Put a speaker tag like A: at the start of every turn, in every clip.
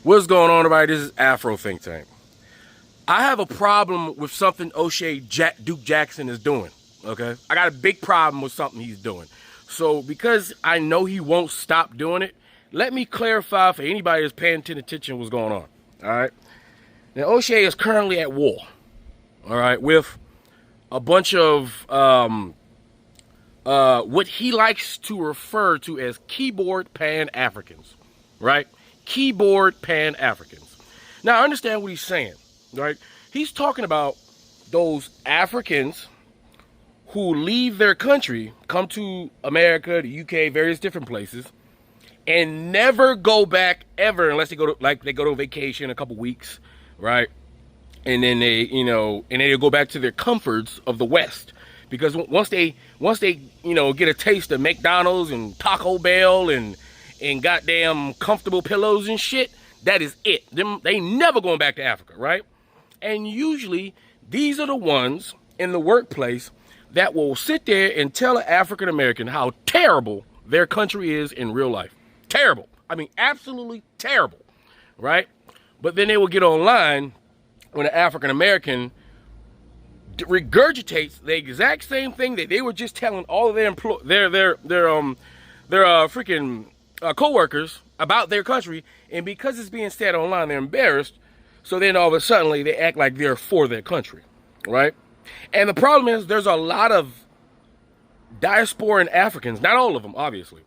A: What's going on, everybody? This is Afro Think Tank. I have a problem with something Oshay Duke Jackson is doing, okay? I got a big problem with something he's doing. So because I know he won't stop doing it, let me clarify for anybody that's paying attention what's going on, all right? Now, Oshay is currently at war, all right, with a bunch of what he likes to refer to as keyboard Pan-Africans, right? Keyboard Pan-Africans. Now, I understand what he's saying, right? He's talking about those Africans who leave their country, come to America, the UK, various different places, and never go back ever unless they go to vacation a couple weeks, right? And then they'll go back to their comforts of the West. Because once they get a taste of McDonald's and Taco Bell and goddamn comfortable pillows and shit, that is it. They never going back to Africa, right? And usually these are the ones in the workplace that will sit there and tell an African American how terrible their country is in real life. Terrible. I mean, absolutely terrible, right? But then they will get online when an African American regurgitates the exact same thing that they were just telling all of their freaking co-workers about their country, and because it's being said online, they're embarrassed. So then all of a sudden they act like they're for their country, right? And the problem is there's a lot of diasporan Africans, not all of them, obviously,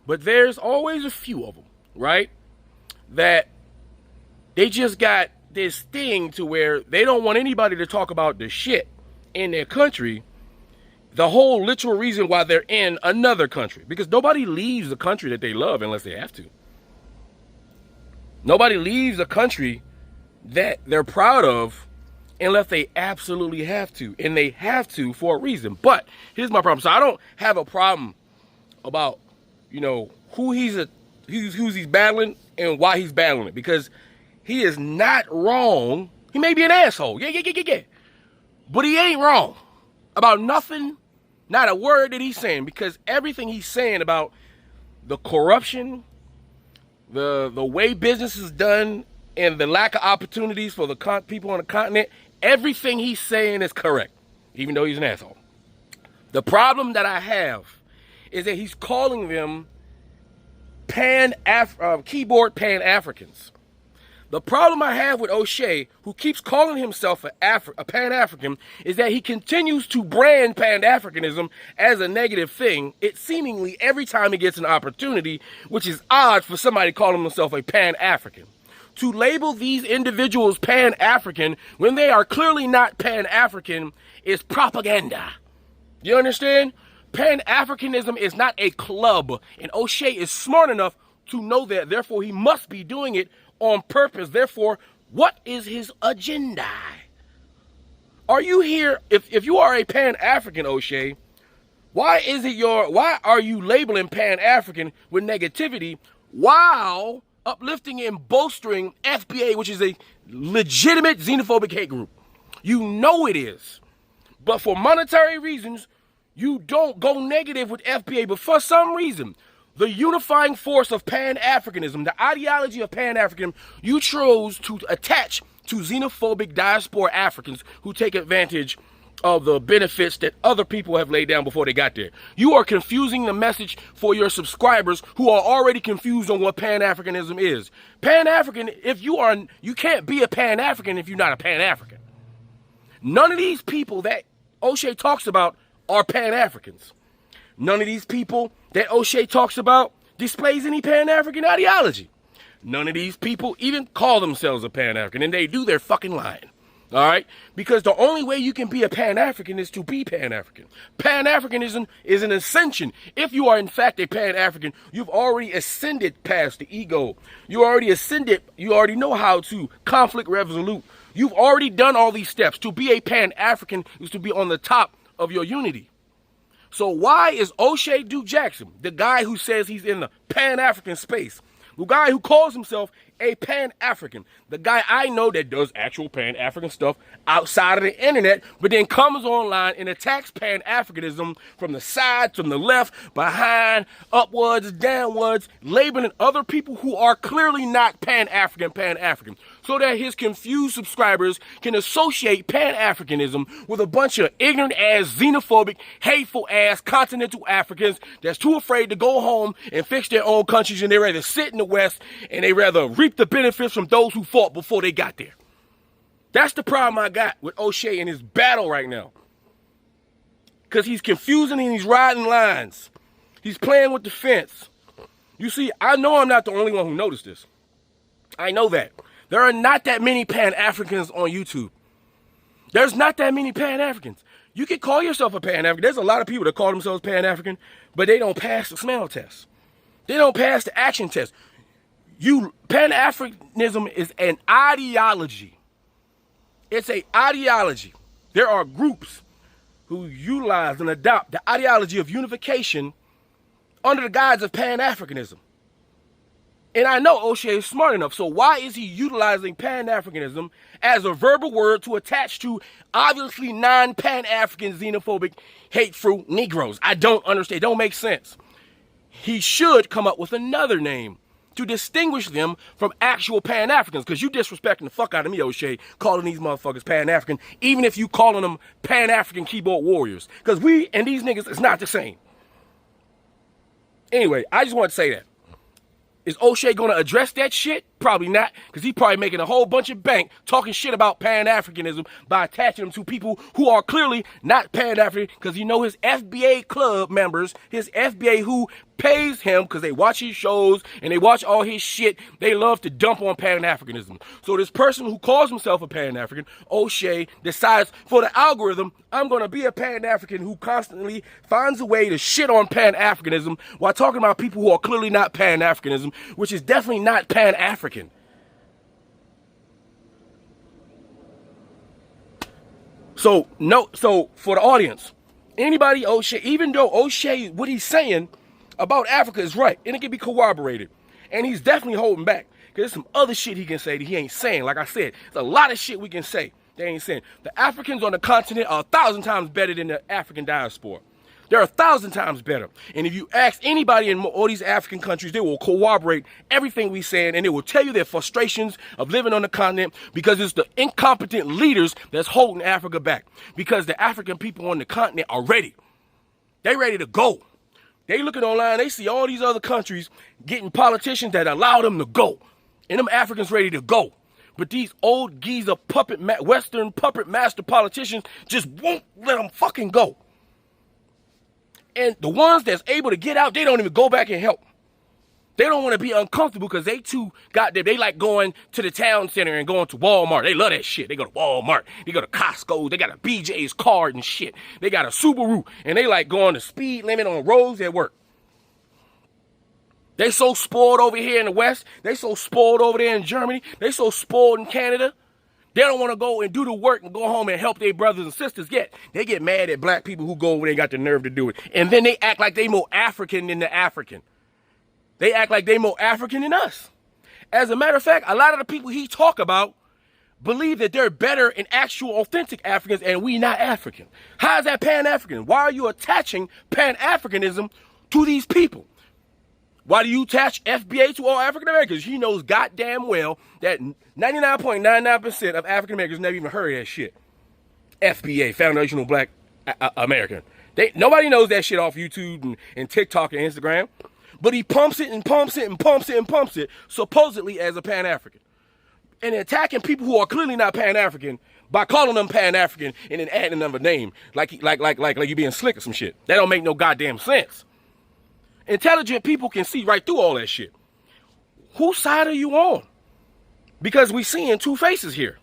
A: but there's always a few of them, right? That they just got this thing to where they don't want anybody to talk about the shit in their country, the whole literal reason why they're in another country. Because nobody leaves the country that they love unless they have to. Nobody leaves a country that they're proud of unless they absolutely have to. And they have to for a reason. But here's my problem. So I don't have a problem about, who who's he's battling and why he's battling it. Because he is not wrong. He may be an asshole. Yeah. But he ain't wrong about nothing, not a word that he's saying, because everything he's saying about the corruption, the way business is done, and the lack of opportunities for the people on the continent, everything he's saying is correct, even though he's an asshole. The problem that I have is that he's calling them keyboard Pan-Africans. The problem I have with Oshay, who keeps calling himself a Pan-African, is that he continues to brand Pan-Africanism as a negative thing, it seemingly every time he gets an opportunity, which is odd for somebody calling himself a Pan-African. To label these individuals Pan-African when they are clearly not Pan-African is propaganda. You understand? Pan-Africanism is not a club, and Oshay is smart enough to know that, therefore he must be doing it on purpose. Therefore, what is his agenda? Are you here, if you are a Pan-African, Oshay, why are you labeling Pan-African with negativity while uplifting and bolstering FBA, which is a legitimate xenophobic hate group? You know it is. But for monetary reasons, you don't go negative with FBA, but for some reason, the unifying force of Pan-Africanism, the ideology of Pan-African, you chose to attach to xenophobic diaspora Africans who take advantage of the benefits that other people have laid down before they got there. You are confusing the message for your subscribers who are already confused on what Pan-Africanism is. Pan-African, you can't be a Pan-African if you're not a Pan-African. None of these people that Oshay talks about are Pan-Africans. None of these people that Oshay talks about displays any Pan-African ideology. None of these people even call themselves a Pan-African, and they do, they're fucking lying. All right? Because the only way you can be a Pan-African is to be Pan-African. Pan-Africanism is an ascension. If you are in fact a Pan-African, you've already ascended past the ego. You already ascended. You already know how to conflict resolute. You've already done all these steps. To be a Pan-African is to be on the top of your unity. So why is Oshay Duke Jackson, the guy who says he's in the Pan-African space, The guy who calls himself a Pan-African. The guy I know that does actual Pan-African stuff outside of the internet, but then comes online and attacks Pan-Africanism from the side, from the left, behind, upwards, downwards, labeling other people who are clearly not Pan-African, so that his confused subscribers can associate Pan-Africanism with a bunch of ignorant-ass, xenophobic, hateful-ass continental Africans that's too afraid to go home and fix their own countries, and they rather sit in the West and they rather reap the benefits from those who fought before they got there. That's the problem I got with Oshay in his battle right now. Because he's confusing and he's riding lines. He's playing with the fence. You see, I know I'm not the only one who noticed this. I know that. There are not that many Pan-Africans on YouTube. There's not that many Pan-Africans. You can call yourself a Pan-African. There's a lot of people that call themselves Pan-African, but they don't pass the smell test. They don't pass the action test. Pan-Africanism is an ideology. It's an ideology. There are groups who utilize and adopt the ideology of unification under the guise of Pan-Africanism. And I know Oshay is smart enough, so why is he utilizing Pan-Africanism as a verbal word to attach to obviously non-Pan-African, xenophobic, hateful Negroes? I don't understand. It don't make sense. He should come up with another name to distinguish them from actual Pan-Africans, because you disrespecting the fuck out of me, Oshay, calling these motherfuckers Pan-African, even if you calling them Pan-African keyboard warriors, because we and these niggas is not the same. Anyway, I just want to say that. Is Oshay going to address that shit? Probably not, because he's probably making a whole bunch of bank talking shit about Pan-Africanism by attaching them to people who are clearly not Pan-African, because you know his FBA club members, his FBA who pays him because they watch his shows and they watch all his shit, they love to dump on Pan-Africanism. So this person who calls himself a Pan-African, Oshay, decides for the algorithm, I'm going to be a Pan-African who constantly finds a way to shit on Pan-Africanism while talking about people who are clearly not Pan-Africanism, which is definitely not Pan-African. So for the audience, anybody Oshay, even though Oshay, what he's saying about Africa is right, and it can be corroborated, and he's definitely holding back, because there's some other shit he can say that he ain't saying. Like I said, there's a lot of shit we can say they ain't saying. The Africans on the continent are 1,000 times better than the African diaspora. They're 1,000 times better. And if you ask anybody in all these African countries, they will corroborate everything we're saying, and they will tell you their frustrations of living on the continent, because it's the incompetent leaders that's holding Africa back. Because the African people on the continent are ready. They ready to go. They looking online, they see all these other countries getting politicians that allow them to go. And them Africans ready to go. But these old geezer Western puppet master politicians just won't let them fucking go. And the ones that's able to get out, they don't even go back and help. They don't want to be uncomfortable because they too got there. They like going to the town center and going to Walmart. They love that shit. They go to Walmart. They go to Costco. They got a BJ's card and shit. They got a Subaru. And they like going the speed limit on roads at work. They so spoiled over here in the West. They so spoiled over there in Germany. They so spoiled in Canada. They don't want to go and do the work and go home and help their brothers and sisters They get mad at black people who go over there and got the nerve to do it. And then they act like they more African than the African. They act like they more African than us. As a matter of fact, a lot of the people he talk about believe that they're better and actual authentic Africans, and we not African. How is that Pan-African? Why are you attaching Pan-Africanism to these people? Why do you attach FBA to all African Americans? He knows goddamn well that 99.99% of African Americans never even heard of that shit. FBA, Foundational Black American. Nobody knows that shit off YouTube and TikTok and Instagram. But he pumps it and pumps it and pumps it and pumps it, supposedly as a Pan-African. And attacking people who are clearly not Pan-African by calling them Pan-African and then adding another name, like you being slick or some shit. That don't make no goddamn sense. Intelligent people can see right through all that shit. Whose side are you on? Because we seeing two faces here.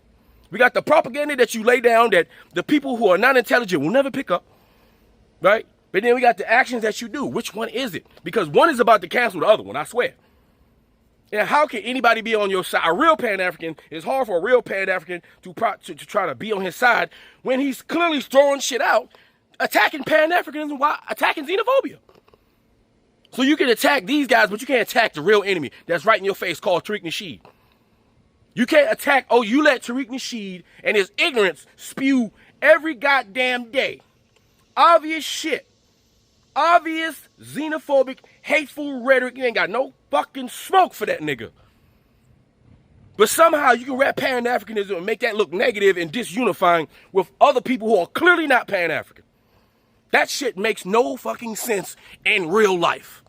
A: We got the propaganda that you lay down that the people who are not intelligent will never pick up, right? But then we got the actions that you do. Which one is it? Because one is about to cancel the other one, I swear. And how can anybody be on your side? A real Pan-African, it's hard for a real Pan-African to try to be on his side when he's clearly throwing shit out, attacking Pan-Africanism while attacking xenophobia. So you can attack these guys, but you can't attack the real enemy that's right in your face called Tariq Nasheed. You can't attack, you let Tariq Nasheed and his ignorance spew every goddamn day. Obvious shit. Obvious, xenophobic, hateful rhetoric. You ain't got no fucking smoke for that nigga. But somehow you can wrap Pan-Africanism and make that look negative and disunifying with other people who are clearly not Pan-African. That shit makes no fucking sense in real life.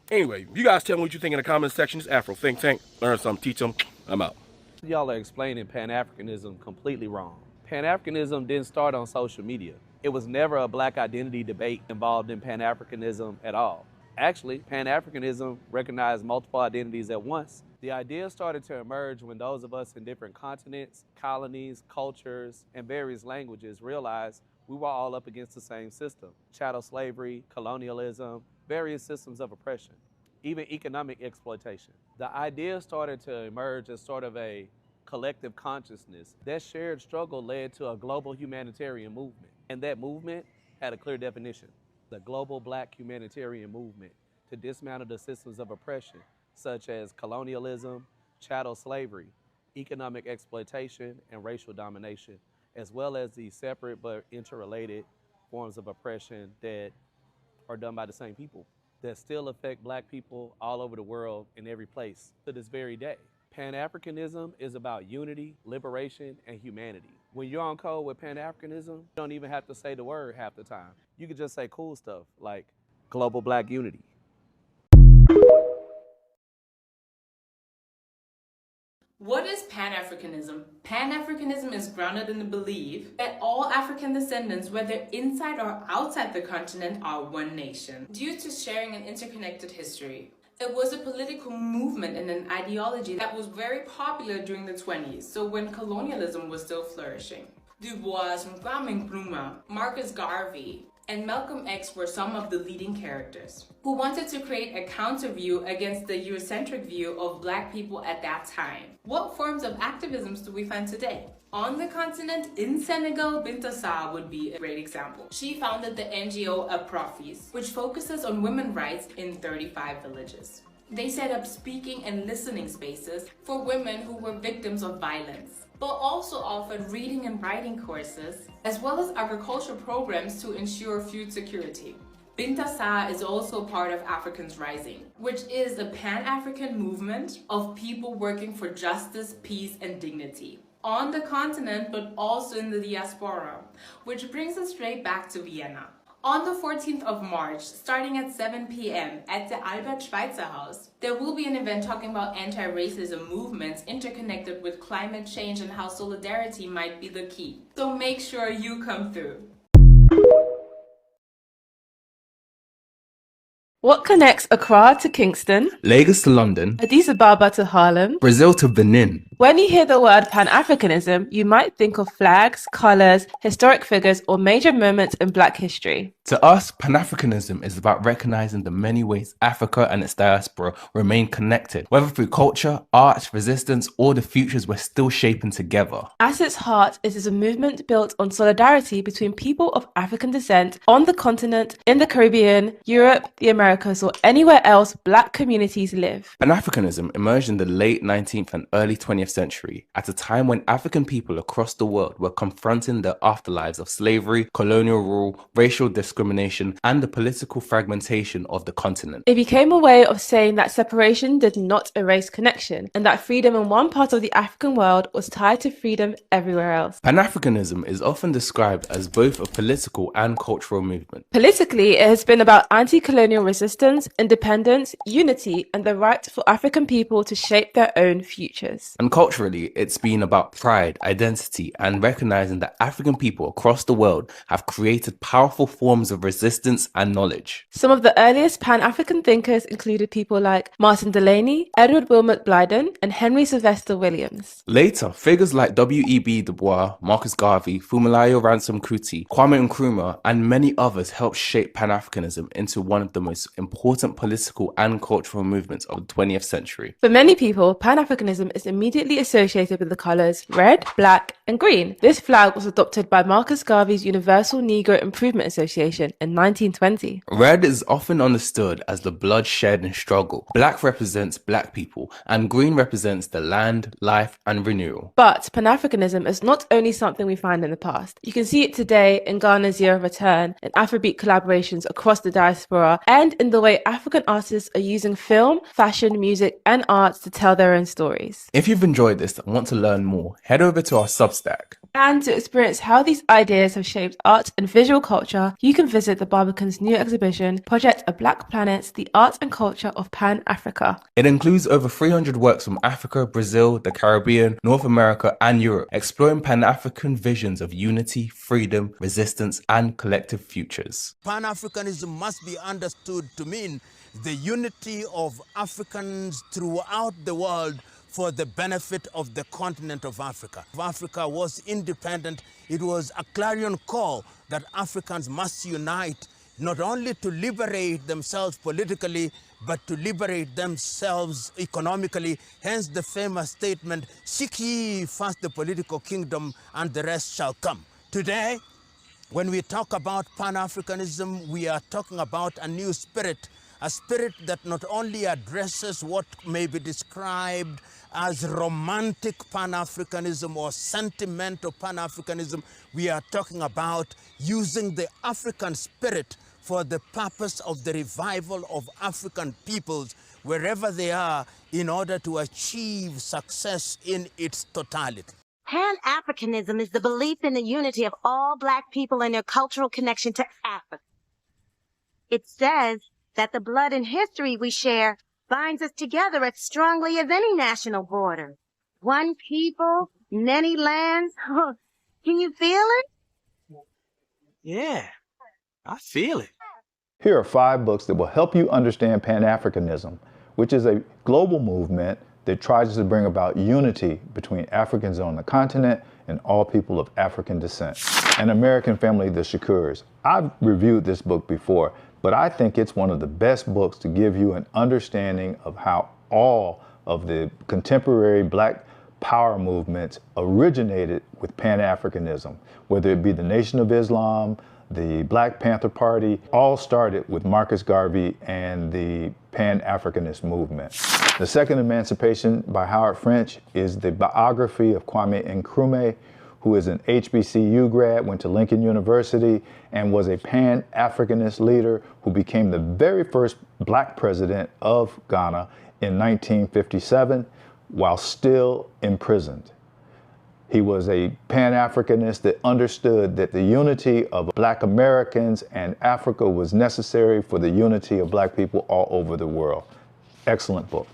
A: Anyway, you guys tell me what you think in the comments section. It's Afro Think Tank. Learn something, teach them. I'm out.
B: Y'all are explaining Pan-Africanism completely wrong. Pan-Africanism didn't start on social media. It was never a black identity debate involved in Pan-Africanism at all. Actually, Pan-Africanism recognized multiple identities at once. The idea started to emerge when those of us in different continents, colonies, cultures, and various languages realized we were all up against the same system: chattel slavery, colonialism, various systems of oppression, even economic exploitation. The idea started to emerge as sort of a collective consciousness. That shared struggle led to a global humanitarian movement, and that movement had a clear definition: the global black humanitarian movement to dismantle the systems of oppression, such as colonialism, chattel slavery, economic exploitation, and racial domination, as well as the separate but interrelated forms of oppression that are done by the same people that still affect black people all over the world in every place to this very day. Pan-Africanism is about unity, liberation, and humanity. When you're on code with Pan-Africanism, you don't even have to say the word half the time. You can just say cool stuff like global black unity.
C: What is Pan-Africanism? Pan-Africanism is grounded in the belief that all African descendants, whether inside or outside the continent, are one nation, due to sharing an interconnected history. It was a political movement and an ideology that was very popular during the 20s, so when colonialism was still flourishing. Du Bois, Kwame Nkrumah, Marcus Garvey, and Malcolm X were some of the leading characters who wanted to create a counter view against the Eurocentric view of black people at that time. What forms of activisms do we find today? On the continent, in Senegal, Binta Sarr would be a great example. She founded the NGO Aprofis, which focuses on women's rights in 35 villages. They set up speaking and listening spaces for women who were victims of violence, but also offered reading and writing courses, as well as agricultural programs to ensure food security. Binta Sarr is also part of Africans Rising, which is a Pan-African movement of people working for justice, peace, and dignity on the continent, but also in the diaspora, which brings us straight back to Vienna. On the 14th of March, starting at 7 p.m. at the Albert Schweitzer House, there will be an event talking about anti-racism movements interconnected with climate change and how solidarity might be the key. So make sure you come through.
D: What connects Accra to Kingston,
E: Lagos to London,
D: Addis Ababa to Harlem?
E: Brazil to Benin?
D: When you hear the word Pan-Africanism, you might think of flags, colours, historic figures, or major moments in Black history.
E: To us, Pan-Africanism is about recognizing the many ways Africa and its diaspora remain connected, whether through culture, art, resistance, or the futures we're still shaping together.
D: At its heart, it is a movement built on solidarity between people of African descent on the continent, in the Caribbean, Europe, the Americas, or anywhere else Black communities live.
E: Pan-Africanism emerged in the late 19th and early 20th century, at a time when African people across the world were confronting the afterlives of slavery, colonial rule, racial discrimination, and the political fragmentation of the continent.
D: It became a way of saying that separation did not erase connection, and that freedom in one part of the African world was tied to freedom everywhere else.
E: Pan-Africanism is often described as both a political and cultural movement.
D: Politically, it has been about anti-colonial resistance, independence, unity, and the right for African people to shape their own futures.
E: And culturally, it's been about pride, identity, and recognizing that African people across the world have created powerful forms of resistance and knowledge.
D: Some of the earliest Pan-African thinkers included people like Martin Delany, Edward Wilmot Blyden, and Henry Sylvester Williams.
E: Later, figures like W.E.B. Du Bois, Marcus Garvey, Fumilayo Ransome Kuti, Kwame Nkrumah, and many others helped shape Pan-Africanism into one of the most important political and cultural movements of the 20th century.
D: For many people, Pan-Africanism is immediately associated with the colours red, black, and green. This flag was adopted by Marcus Garvey's Universal Negro Improvement Association in 1920.
E: Red is often understood as the blood shed and struggle. Black represents black people, and green represents the land, life, and renewal.
D: But Pan-Africanism is not only something we find in the past. You can see it today in Ghana's Year of Return, in Afrobeat collaborations across the diaspora, and in the way African artists are using film, fashion, music, and arts to tell their own stories.
E: If you've enjoyed this and want to learn more, head over to our Substack.
D: And to experience how these ideas have shaped art and visual culture, you can visit the Barbican's new exhibition, Project A Black Planet, The Art and Culture of Pan-Africa.
E: It includes over 300 works from Africa, Brazil, the Caribbean, North America, and Europe, exploring Pan-African visions of unity, freedom, resistance, and collective futures.
F: Pan-Africanism must be understood to mean the unity of Africans throughout the world for the benefit of the continent of Africa. If Africa was independent, it was a clarion call that Africans must unite, not only to liberate themselves politically, but to liberate themselves economically. Hence the famous statement, "Seek ye first the political kingdom, and the rest shall come." Today, when we talk about Pan-Africanism, we are talking about a new spirit, a spirit that not only addresses what may be described as romantic Pan-Africanism or sentimental Pan-Africanism. We are talking about using the African spirit for the purpose of the revival of African peoples wherever they are in order to achieve success in its totality.
G: Pan-Africanism is the belief in the unity of all Black people and their cultural connection to Africa. It says that the blood and history we share binds us together as strongly as any national border. One people, many lands. Can you feel it?
H: Yeah, I feel it.
I: Here are 5 books that will help you understand Pan-Africanism, which is a global movement that tries to bring about unity between Africans on the continent and all people of African descent. An American Family, The Shakurs. I've reviewed this book before, but I think it's one of the best books to give you an understanding of how all of the contemporary Black power movements originated with Pan-Africanism, whether it be the Nation of Islam, the Black Panther Party, all started with Marcus Garvey and the Pan-Africanist movement. The Second Emancipation by Howard French is the biography of Kwame Nkrumah, who is an HBCU grad, went to Lincoln University, and was a Pan-Africanist leader who became the very first Black president of Ghana in 1957 while still imprisoned. He was a Pan-Africanist that understood that the unity of Black Americans and Africa was necessary for the unity of Black people all over the world. Excellent book.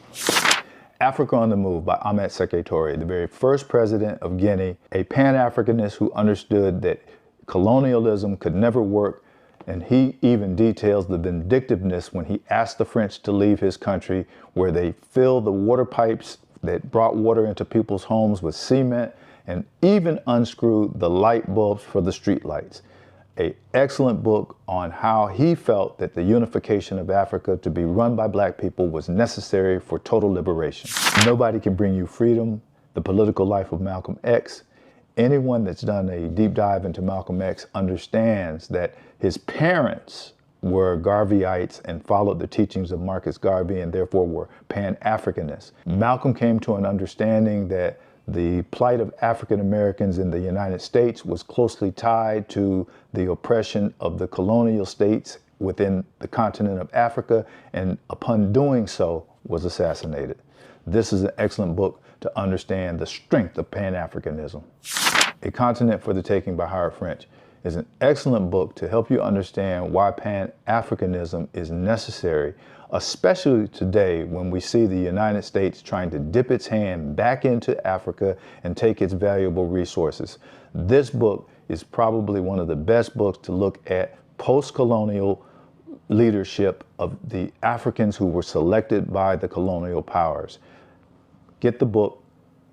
I: Africa on the Move by Ahmed Sékou Touré, the very first president of Guinea, a Pan-Africanist who understood that colonialism could never work, and he even details the vindictiveness when he asked the French to leave his country, where they filled the water pipes that brought water into people's homes with cement, and even unscrewed the light bulbs for the street lights. An excellent book on how he felt that the unification of Africa to be run by Black people was necessary for total liberation. Nobody Can Bring You Freedom, The Political Life of Malcolm X. Anyone that's done a deep dive into Malcolm X understands that his parents were Garveyites and followed the teachings of Marcus Garvey and therefore were Pan-Africanists. Malcolm came to an understanding that the plight of African Americans in the United States was closely tied to the oppression of the colonial states within the continent of Africa, and upon doing so was assassinated. This is an excellent book to understand the strength of Pan-Africanism. A Continent for the Taking by Howard French is an excellent book to help you understand why Pan-Africanism is necessary, especially today when we see the United States trying to dip its hand back into Africa and take its valuable resources. This book is probably one of the best books to look at post-colonial leadership of the Africans who were selected by the colonial powers. Get the book.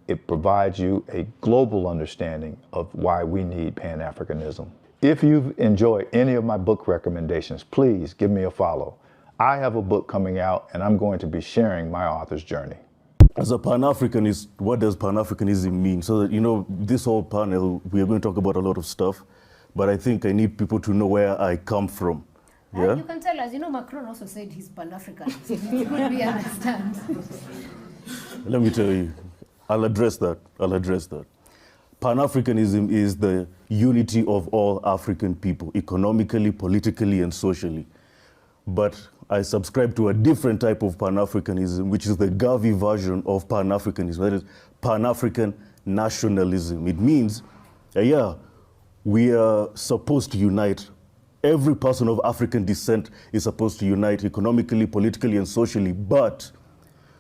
I: It provides you a global understanding of why we need Pan-Africanism. If you've enjoyed any of my book recommendations, please give me a follow. I have a book coming out and I'm going to be sharing my author's journey.
J: As a Pan-Africanist, what does Pan-Africanism mean? So that, this whole panel, we are going to talk about a lot of stuff, but I think I need people to know where I come from. Yeah?
K: You can tell us, Macron also said he's Pan-Africanist. We understand.
J: Let me tell you, I'll address that. Pan-Africanism is the unity of all African people, economically, politically, and socially. But I subscribe to a different type of Pan-Africanism, which is the Gavi version of Pan-Africanism. That is Pan-African nationalism. It means, we are supposed to unite. Every person of African descent is supposed to unite economically, politically, and socially, but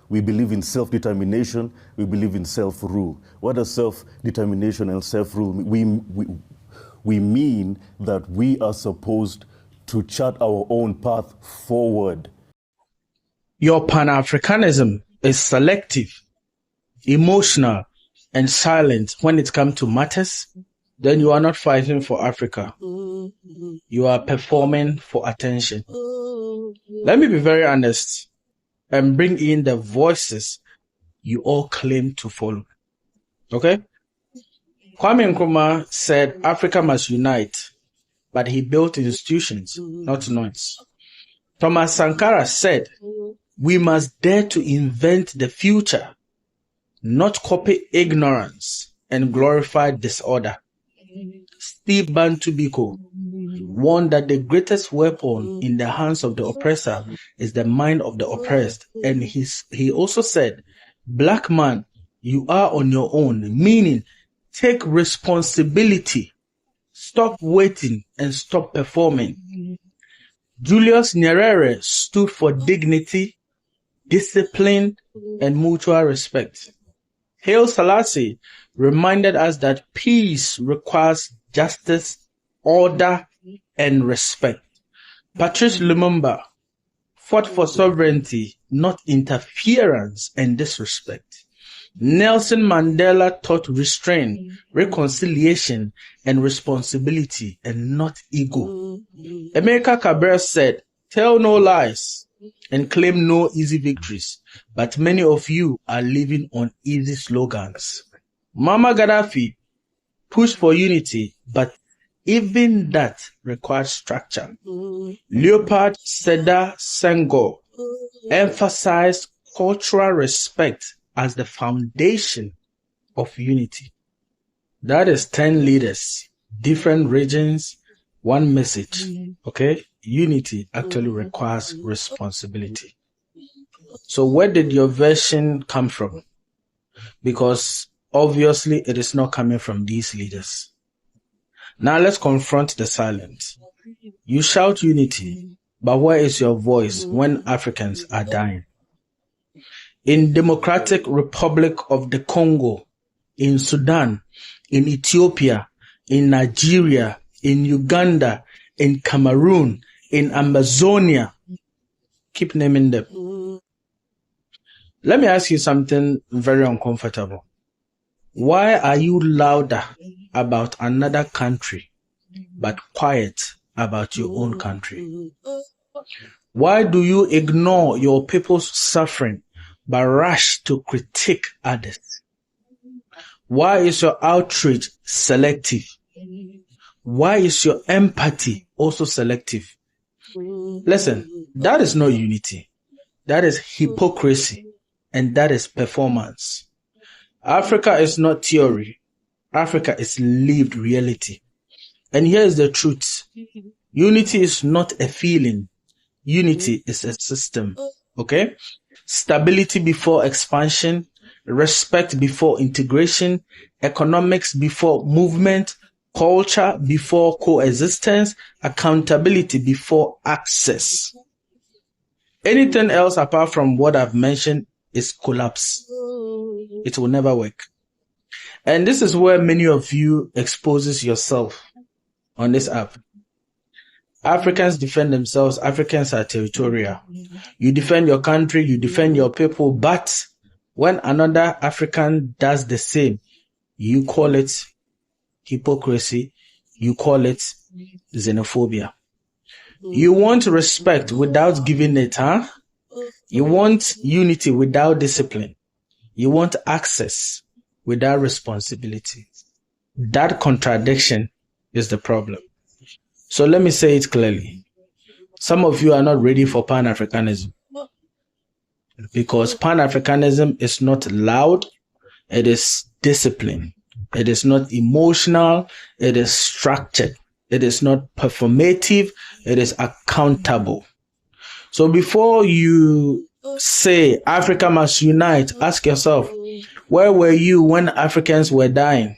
J: we believe in self-determination, we believe in self-rule. What does self-determination and self-rule mean? We mean that we are supposed to chart our own path forward.
L: Your Pan-Africanism is selective, emotional, and silent when it comes to matters. Then you are not fighting for Africa. You are performing for attention. Let me be very honest and bring in the voices you all claim to follow. Okay? Kwame Nkrumah said Africa must unite, but he built institutions, not noise. Thomas Sankara said we must dare to invent the future, not copy ignorance and glorify disorder. Steve Bantu Biko warned that the greatest weapon in the hands of the oppressor is the mind of the oppressed. And he also said, black man, you are on your own, meaning take responsibility, stop waiting and stop performing. Julius Nyerere stood for dignity, discipline, and mutual respect. Haile Selassie reminded us that peace requires justice, order, and respect. Patrice Lumumba fought for sovereignty, not interference and disrespect. Nelson Mandela taught restraint, reconciliation, and responsibility, and not ego. Emeka Cabral said, tell no lies and claim no easy victories, but many of you are living on easy slogans. Muammar Gaddafi pushed for unity, but even that requires structure. Leopold Sedar Senghor emphasized cultural respect as the foundation of unity. That is 10 leaders, different regions, one message. Okay? Unity actually requires responsibility. So where did your version come from? Because obviously it is not coming from these leaders. Now let's confront the silence. You shout unity, but where is your voice when Africans are dying? In Democratic Republic of the Congo, in Sudan, in Ethiopia, in Nigeria, in Uganda, in Cameroon, in Amazonia, keep naming them. Let me ask you something very uncomfortable. Why are you louder about another country, but quiet about your own country? Why do you ignore your people's suffering, but rush to critique others? Why is your outrage selective? Why is your empathy also selective? Listen, that is not unity. That is hypocrisy, and that is performance. Africa is not theory. Africa is lived reality. And here is the truth. Unity is not a feeling. Unity is a system. Okay? Stability before expansion, respect before integration, economics before movement, culture before coexistence, accountability before access. Anything else apart from what I've mentioned is collapse. It will never work. And this is where many of you exposes yourself on this app. Africans defend themselves. Africans are territorial. You defend your country, you defend your people, but when another African does the same, you call it hypocrisy, you call it xenophobia. You want respect without giving it, huh? You want unity without discipline. You want access without responsibility. That contradiction is the problem. So let me say it clearly. Some of you are not ready for Pan-Africanism because Pan-Africanism is not loud, it is disciplined. It is not emotional, it is structured. It is not performative, it is accountable. So before you say Africa must unite, ask yourself, where were you when Africans were dying?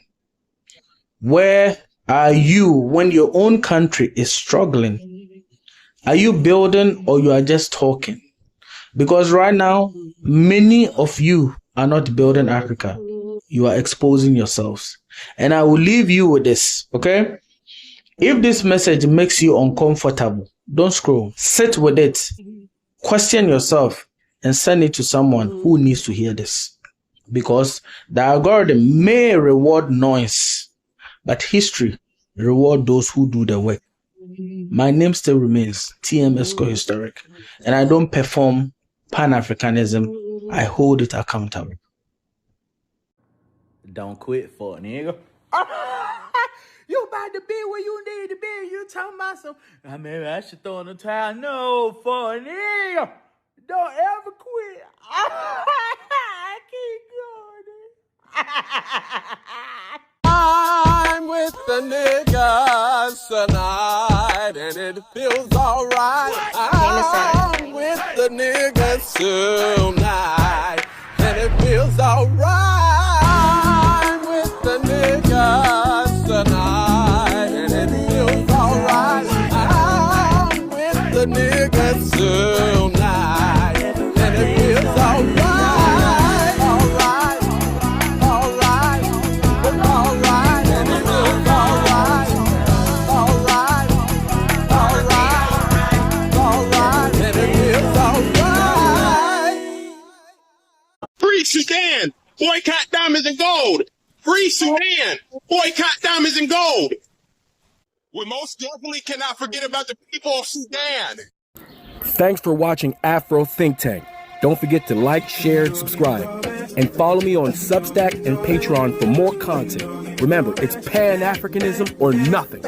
L: Where are you when your own country is struggling? Are you building or you are just talking? Because right now, many of you are not building Africa. You are exposing yourselves. And I will leave you with this, okay? If this message makes you uncomfortable, don't scroll. Sit with it. Question yourself and send it to someone who needs to hear this. Because the algorithm may reward noise, but history reward those who do the work. My name still remains TMS Historic, and I don't perform Pan-Africanism. I hold it accountable.
H: Don't quit for a nigga. You about to be where you need to be. You talking about some, maybe I should throw in the towel. No, for a nigga. Don't ever quit. I keep going.
M: I'm with the niggas tonight, and it feels alright. I'm with the niggas tonight, and it feels alright. I'm with the niggas tonight, and it feels alright. I'm with the niggas tonight, and it feels alright.
N: Free Sudan, boycott diamonds and gold. Free Sudan, boycott diamonds and gold. We most definitely cannot forget about the people of Sudan.
A: Thanks for watching Afro Think Tank. Don't forget to like, share, and subscribe. And follow me on Substack and Patreon for more content. Remember, it's Pan-Africanism or nothing.